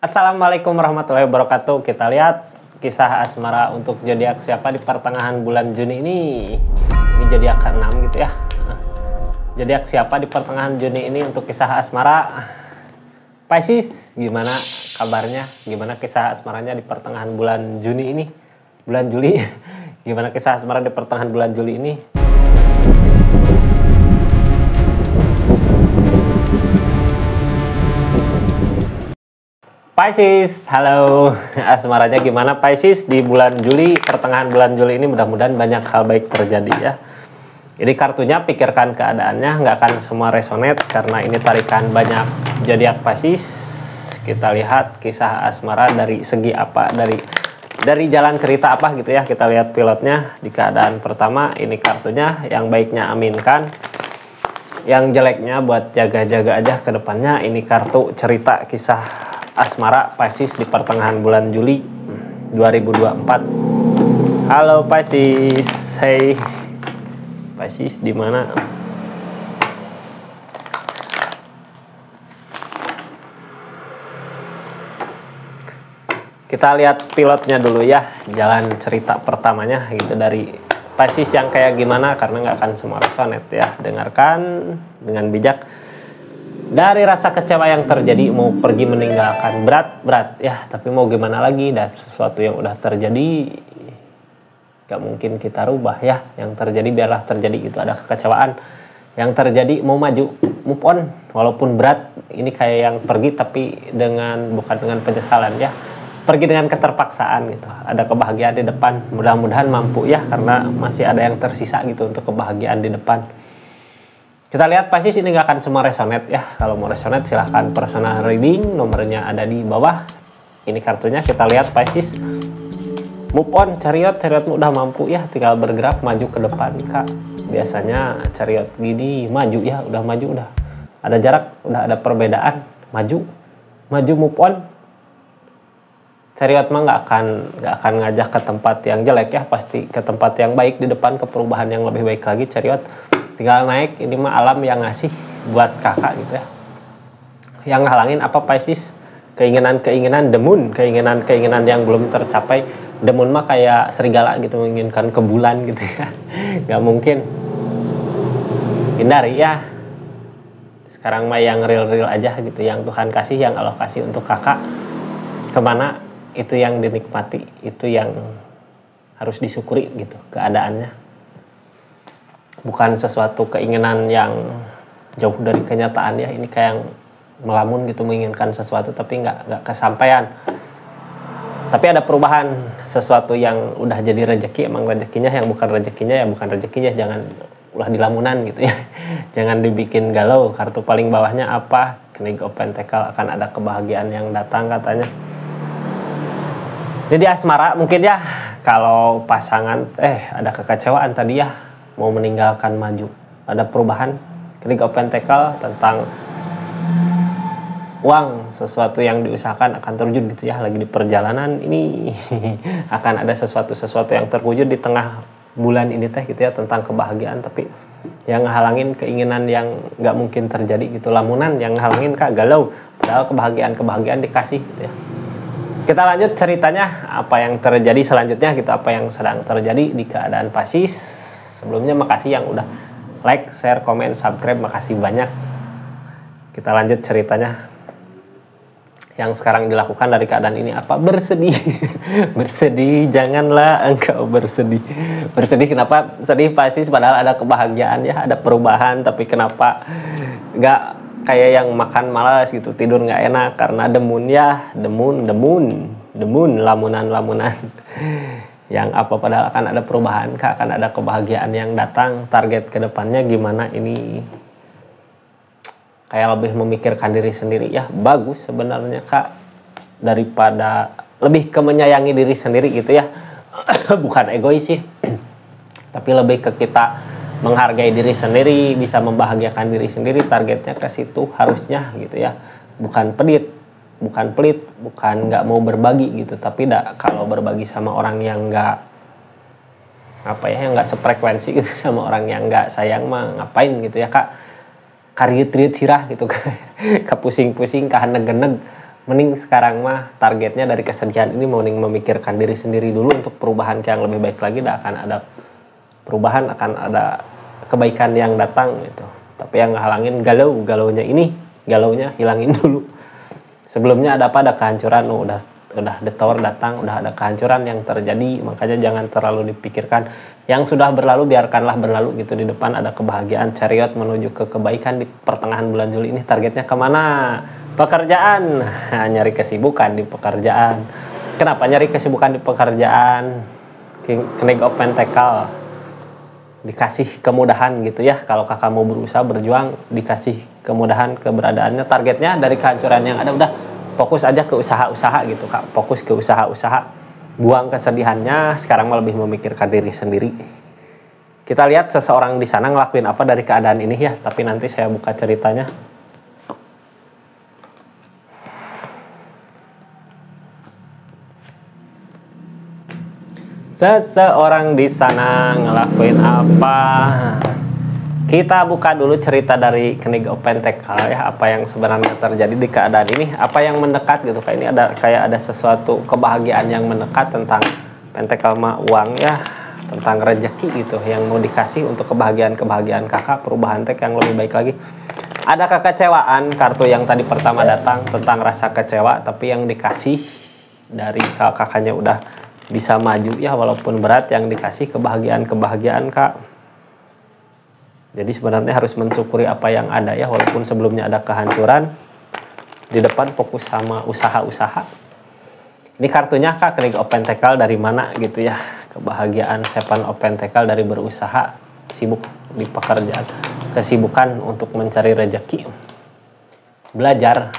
Assalamualaikum warahmatullahi wabarakatuh. Kita lihat kisah asmara untuk zodiak siapa di pertengahan bulan Juni ini. Ini zodiak ke-6 gitu ya. Zodiak siapa di pertengahan Juni ini untuk kisah asmara? Pisces, gimana kabarnya? Gimana kisah asmaranya di pertengahan bulan Juni ini? Bulan Juli. Gimana kisah asmara di pertengahan bulan Juli ini? Pisces, halo. Asmaranya gimana Pisces di bulan Juli, pertengahan bulan Juli ini? Mudah-mudahan banyak hal baik terjadi ya. Ini kartunya pikirkan keadaannya, nggak akan semua resonate karena ini tarikan banyak zodiak Pisces. Kita lihat kisah asmara dari segi apa, dari jalan cerita apa gitu ya. Kita lihat pilotnya di keadaan pertama. Ini kartunya, yang baiknya aminkan, yang jeleknya buat jaga-jaga aja ke depannya. Ini kartu cerita kisah asmara Pisces di pertengahan bulan Juli 2024. Halo Pisces, hey Pisces di mana? Kita lihat pilotnya dulu ya, jalan cerita pertamanya gitu dari Pisces yang kayak gimana, karena nggak akan semua resonate ya. Dengarkan dengan bijak. Dari rasa kecewa yang terjadi, mau pergi meninggalkan, berat ya, tapi mau gimana lagi, dan sesuatu yang udah terjadi gak mungkin kita rubah ya. Yang terjadi biarlah terjadi, itu ada kekecewaan yang terjadi, mau maju, move on walaupun berat. Ini kayak yang pergi tapi bukan dengan penyesalan ya, pergi dengan keterpaksaan gitu. Ada kebahagiaan di depan, mudah-mudahan mampu ya, karena masih ada yang tersisa gitu untuk kebahagiaan di depan. Kita lihat Pisces ini nggak akan semua resonate ya. Kalau mau resonate silahkan personal reading, nomornya ada di bawah. Ini kartunya, kita lihat Pisces. Move on, Chariot udah mampu ya, tinggal bergerak maju ke depan kak. Biasanya Chariot gini maju ya, udah maju, udah ada jarak, udah ada perbedaan, maju move on. Chariot mah nggak akan ngajak ke tempat yang jelek ya, pasti ke tempat yang baik di depan, ke perubahan yang lebih baik lagi. Chariot tinggal naik, ini mah alam yang ngasih buat kakak gitu ya. Yang ngehalangin apa Pisces? Keinginan the moon, keinginan yang belum tercapai. The moon mah kayak serigala gitu, menginginkan ke bulan gitu ya. Gak mungkin. Hindari ya. Sekarang mah yang real aja gitu, yang Tuhan kasih, yang Allah kasih untuk kakak. Kemana itu yang dinikmati, itu yang harus disyukuri gitu keadaannya. Bukan sesuatu keinginan yang jauh dari kenyataan ya. Ini kayak yang melamun gitu, menginginkan sesuatu tapi nggak kesampaian. Tapi ada perubahan, sesuatu yang udah jadi rezeki, emang rezekinya, yang bukan rezekinya ya bukan rezekinya. Jangan ulah dilamunan gitu ya. Jangan dibikin galau. Kartu paling bawahnya apa? King of Pentacle, akan ada kebahagiaan yang datang katanya. Jadi asmara mungkin ya, kalau pasangan ada kekecewaan tadi ya, mau meninggalkan maju, ada perubahan. King of Pentacle tentang uang, sesuatu yang diusahakan akan terwujud gitu ya. Lagi di perjalanan ini akan ada sesuatu yang terwujud di tengah bulan ini teh gitu ya, tentang kebahagiaan. Tapi yang ngehalangin keinginan yang nggak mungkin terjadi gitu, lamunan yang ngehalangin kak, galau, padahal kebahagiaan dikasih gitu ya. Kita lanjut ceritanya, apa yang terjadi selanjutnya gitu, apa yang sedang terjadi di keadaan Pisces. Sebelumnya makasih yang udah like, share, komen, subscribe, makasih banyak. Kita lanjut ceritanya. Yang sekarang dilakukan dari keadaan ini apa? Bersedih. Bersedih, janganlah engkau bersedih. Bersedih kenapa? Sedih Pisces, padahal ada kebahagiaan ya, ada perubahan, tapi kenapa nggak kayak yang makan malas gitu, tidur nggak enak karena the moon ya, the moon, lamunan. Yang apa, padahal akan ada perubahan kak, akan ada kebahagiaan yang datang. Target kedepannya gimana ini, kayak lebih memikirkan diri sendiri ya. Bagus sebenarnya kak, daripada lebih ke menyayangi diri sendiri gitu ya. Bukan egois sih, tapi lebih ke kita menghargai diri sendiri, bisa membahagiakan diri sendiri. Targetnya ke situ harusnya gitu ya. Bukan pelit, bukan nggak mau berbagi gitu, tapi kalau berbagi sama orang yang nggak yang nggak sefrekuensi gitu, sama orang yang nggak sayang mah ngapain gitu ya kak. Karit sirah gitu, kapusing-pusing, kahaneg-geneg, mending sekarang mah targetnya dari kesedihan ini mending memikirkan diri sendiri dulu untuk perubahan yang lebih baik lagi. Dan akan ada perubahan, akan ada kebaikan yang datang gitu. Tapi yang ngehalangin galaunya ini, galaunya hilangin dulu. Sebelumnya ada apa, ada kehancuran, udah the tower datang, udah ada kehancuran yang terjadi, makanya jangan terlalu dipikirkan. Yang sudah berlalu biarkanlah berlalu gitu. Di depan ada kebahagiaan, chariot menuju ke kebaikan di pertengahan bulan Juli ini. Targetnya kemana? Pekerjaan. Nah, nyari kesibukan di pekerjaan. Kenapa nyari kesibukan di pekerjaan? King of Pentacle dikasih kemudahan gitu ya. Kalau kakak mau berusaha berjuang, dikasih kemudahan keberadaannya. Targetnya dari kehancuran yang ada, udah fokus aja ke usaha-usaha gitu kak. Fokus ke usaha-usaha, buang kesedihannya. Sekarang lebih memikirkan diri sendiri. Kita lihat seseorang di sana ngelakuin apa dari keadaan ini ya. Tapi nanti saya buka ceritanya. Seseorang di sana ngelakuin apa? Kita buka dulu cerita dari King of Pentacle ya, apa yang sebenarnya terjadi di keadaan ini, apa yang mendekat gitu. Kayak ini ada sesuatu kebahagiaan yang mendekat tentang Pentacle mah uang ya, tentang rezeki gitu yang mau dikasih untuk kebahagiaan kakak, perubahan yang lebih baik lagi. Ada kekecewaan, kartu yang tadi pertama datang tentang rasa kecewa, tapi yang dikasih dari kakaknya udah bisa maju ya, walaupun berat, yang dikasih kebahagiaan kak. Jadi sebenarnya harus mensyukuri apa yang ada ya, walaupun sebelumnya ada kehancuran. Di depan fokus sama usaha-usaha. Ini kartunya kak, King of Pentacle dari mana gitu ya. Kebahagiaan Seven of Pentacle dari berusaha, sibuk di pekerjaan, kesibukan untuk mencari rezeki, belajar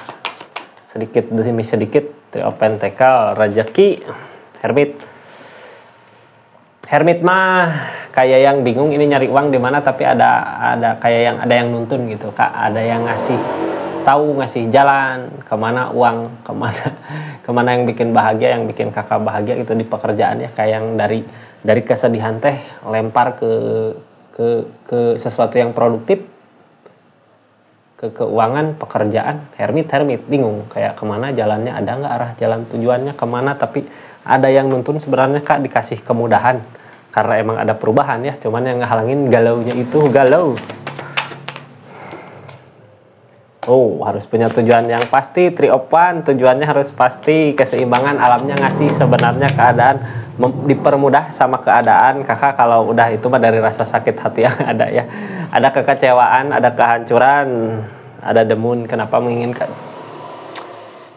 sedikit demi sedikit. Three of Pentacle, rezeki. Hermit mah kayak yang bingung ini nyari uang di mana, tapi ada kayak ada yang nuntun gitu kak, ada yang ngasih jalan kemana uang, kemana yang bikin bahagia, yang bikin kakak bahagia itu di pekerjaan ya. Kayak yang dari kesedihan teh lempar ke sesuatu yang produktif, ke keuangan, pekerjaan. Hermit bingung kayak kemana jalannya, ada nggak arah jalan tujuannya kemana. Tapi ada yang nuntun sebenarnya kak, dikasih kemudahan karena emang ada perubahan ya. Cuman yang ngehalangin galaunya itu, galau. Harus punya tujuan yang pasti. Three of Wands, tujuannya harus pasti. Keseimbangan alamnya ngasih sebenarnya keadaan, dipermudah sama keadaan kakak. Kalau udah itu mah dari rasa sakit hati yang ada ya. Ada kekecewaan, ada kehancuran, ada The Moon. Kenapa menginginkan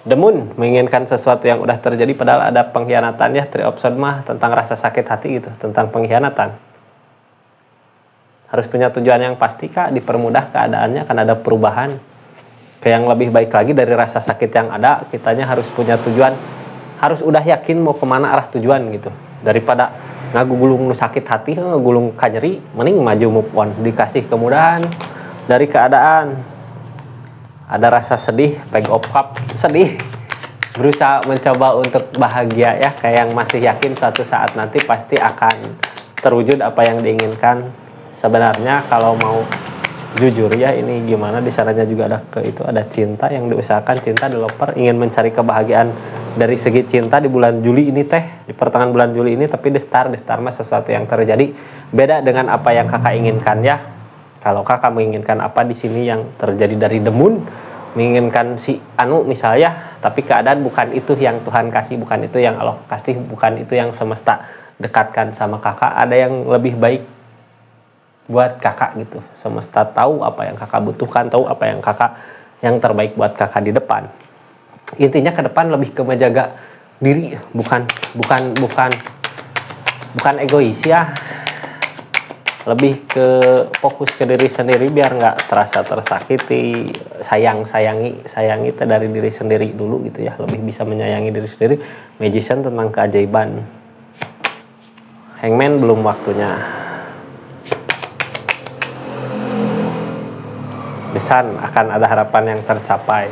The Moon? Menginginkan sesuatu yang udah terjadi, padahal ada pengkhianatan ya. Three of Swords mah tentang rasa sakit hati gitu, tentang pengkhianatan. Harus punya tujuan yang pasti kak, dipermudah keadaannya, akan ada perubahan ke yang lebih baik lagi dari rasa sakit yang ada. Kitanya harus punya tujuan, harus udah yakin mau kemana arah tujuan gitu. Daripada ngagulung sakit hati, ngagulung kanyeri, mending maju move on, dikasih kemudahan dari keadaan. Ada rasa sedih, Page of Cups, sedih, berusaha mencoba untuk bahagia ya, kayak yang masih yakin suatu saat nanti pasti akan terwujud apa yang diinginkan. Sebenarnya kalau mau jujur ya, ini gimana, di sananya juga ada cinta yang diusahakan, cinta developer ingin mencari kebahagiaan dari segi cinta di bulan Juli ini teh, di pertengahan bulan Juli ini. Tapi di star mah sesuatu yang terjadi beda dengan apa yang kakak inginkan ya. Kalau kakak menginginkan apa di sini yang terjadi dari The Moon, menginginkan si Anu misalnya, tapi keadaan bukan itu yang Tuhan kasih, bukan itu yang Allah kasih, bukan itu yang semesta dekatkan sama kakak. Ada yang lebih baik buat kakak gitu. Semesta tahu apa yang kakak butuhkan, tahu apa yang terbaik buat kakak di depan. Intinya ke depan lebih ke menjaga diri, bukan egois ya. Lebih ke fokus ke diri sendiri biar nggak terasa tersakiti. Sayangi itu dari diri sendiri dulu gitu ya, lebih bisa menyayangi diri sendiri. Magician tentang keajaiban. Hangman belum waktunya. The Sun, akan ada harapan yang tercapai.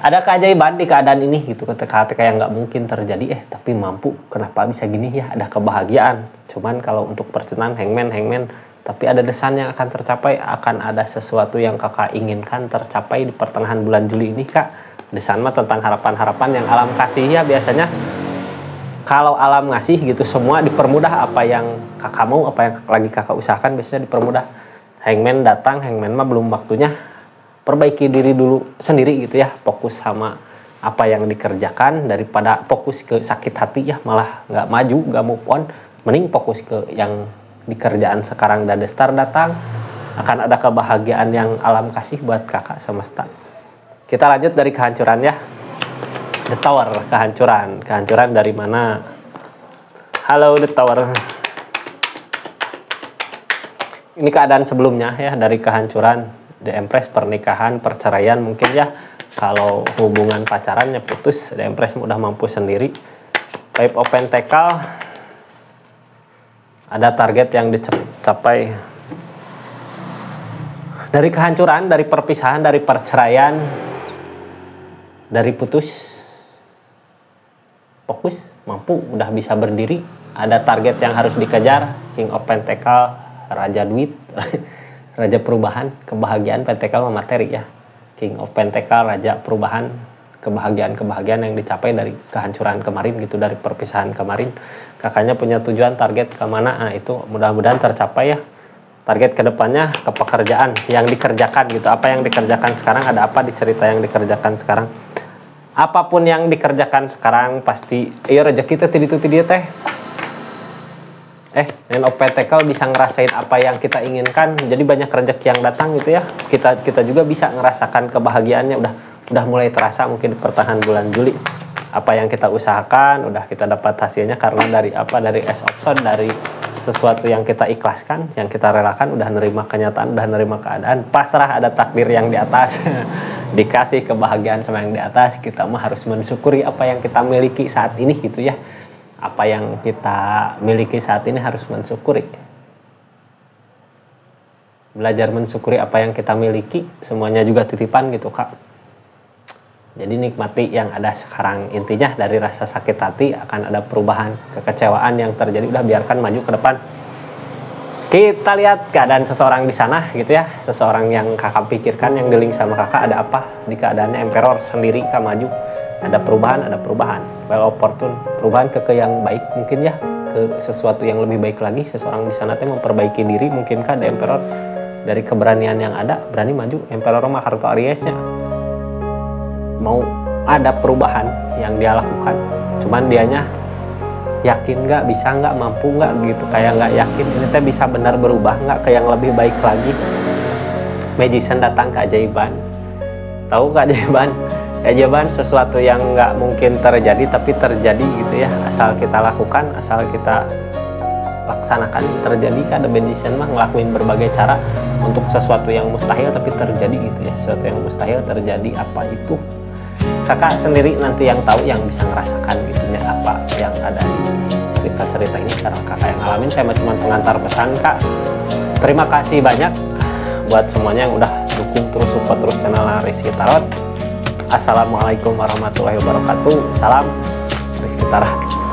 Ada keajaiban di keadaan ini gitu, ketika yang nggak mungkin terjadi tapi mampu. Kenapa bisa gini ya? Ada kebahagiaan. Cuman kalau untuk percintaan hangman, tapi ada The Sun yang akan tercapai. Akan ada sesuatu yang kakak inginkan tercapai di pertengahan bulan Juli ini kak. Desain mah tentang harapan-harapan yang alam kasih ya. Biasanya kalau alam ngasih gitu semua dipermudah, apa yang kakak mau, apa yang lagi kakak usahakan biasanya dipermudah. Hangman datang, hangman mah belum waktunya, perbaiki diri dulu sendiri gitu ya, fokus sama apa yang dikerjakan daripada fokus ke sakit hati ya, malah nggak maju, nggak move on. Mending fokus ke yang di kerjaan sekarang, dan star datang akan ada kebahagiaan yang alam kasih buat kakak semesta. Kita lanjut dari kehancuran ya. The Tower, kehancuran dari mana? Halo The Tower. Ini keadaan sebelumnya ya, dari kehancuran. The Empress, pernikahan, perceraian mungkin ya. Kalau hubungan pacarannya putus, The Empress udah mampu sendiri. Five of Pentacle, ada target yang dicapai. Dari kehancuran, dari perpisahan, dari perceraian, dari putus, fokus, mampu, udah bisa berdiri. Ada target yang harus dikejar. King of Pentacle, raja duit, raja perubahan, kebahagiaan. Pentacle materi ya. King of Pentacle, raja perubahan, kebahagiaan yang dicapai dari kehancuran kemarin gitu, dari perpisahan kemarin. Kakaknya punya tujuan, target kemana, nah itu mudah-mudahan tercapai ya. Target kedepannya ke pekerjaan yang dikerjakan gitu. Apa yang dikerjakan sekarang, ada apa di cerita yang dikerjakan sekarang. Apapun yang dikerjakan sekarang pasti iya rezeki teh itu teh. Nine of Pentacle bisa ngerasain apa yang kita inginkan. Jadi banyak rezeki yang datang gitu ya. Kita juga bisa ngerasakan kebahagiaannya, udah mulai terasa mungkin di pertengahan bulan Juli. Apa yang kita usahakan udah kita dapat hasilnya, karena dari Ace of Swords, dari sesuatu yang kita ikhlaskan, yang kita relakan, udah nerima kenyataan, udah nerima keadaan, pasrah, ada takdir yang di atas. Dikasih kebahagiaan sama yang di atas. Kita mah harus mensyukuri apa yang kita miliki saat ini gitu ya. Apa yang kita miliki saat ini harus mensyukuri. Belajar mensyukuri apa yang kita miliki, semuanya juga titipan gitu kak. Jadi nikmati yang ada sekarang. Intinya dari rasa sakit hati akan ada perubahan, kekecewaan yang terjadi, udah biarkan maju ke depan. Kita lihat keadaan seseorang di sana gitu ya. Seseorang yang kakak pikirkan, yang dealing sama kakak, ada apa di keadaannya. Emperor sendiri kak, maju. Ada perubahan. Well opportune, perubahan ke yang baik mungkin ya, ke sesuatu yang lebih baik lagi. Seseorang di sana memperbaiki diri mungkin kak. Ada Emperor, dari keberanian yang ada, berani maju. Emperor mah kartu Ariesnya, mau ada perubahan yang dia lakukan, cuman dianya yakin nggak, bisa nggak, mampu nggak gitu, kayak nggak yakin ini teh bisa benar berubah nggak ke yang lebih baik lagi. Magician datang, keajaiban. Tahu keajaiban sesuatu yang nggak mungkin terjadi tapi terjadi gitu ya, asal kita lakukan, asal kita laksanakan, terjadi kan. The Magician mah ngelakuin berbagai cara untuk sesuatu yang mustahil tapi terjadi gitu ya. Sesuatu yang mustahil terjadi, apa itu kakak sendiri nanti yang tahu, yang bisa ngerasakan gitunya apa yang ada di cerita-cerita ini karena kakak yang ngalamin. Saya cuma pengantar pesan kak. Terima kasih banyak buat semuanya yang udah dukung terus, support terus channel Rizky Tarot. Assalamualaikum warahmatullahi wabarakatuh. Salam Rizky Tarot.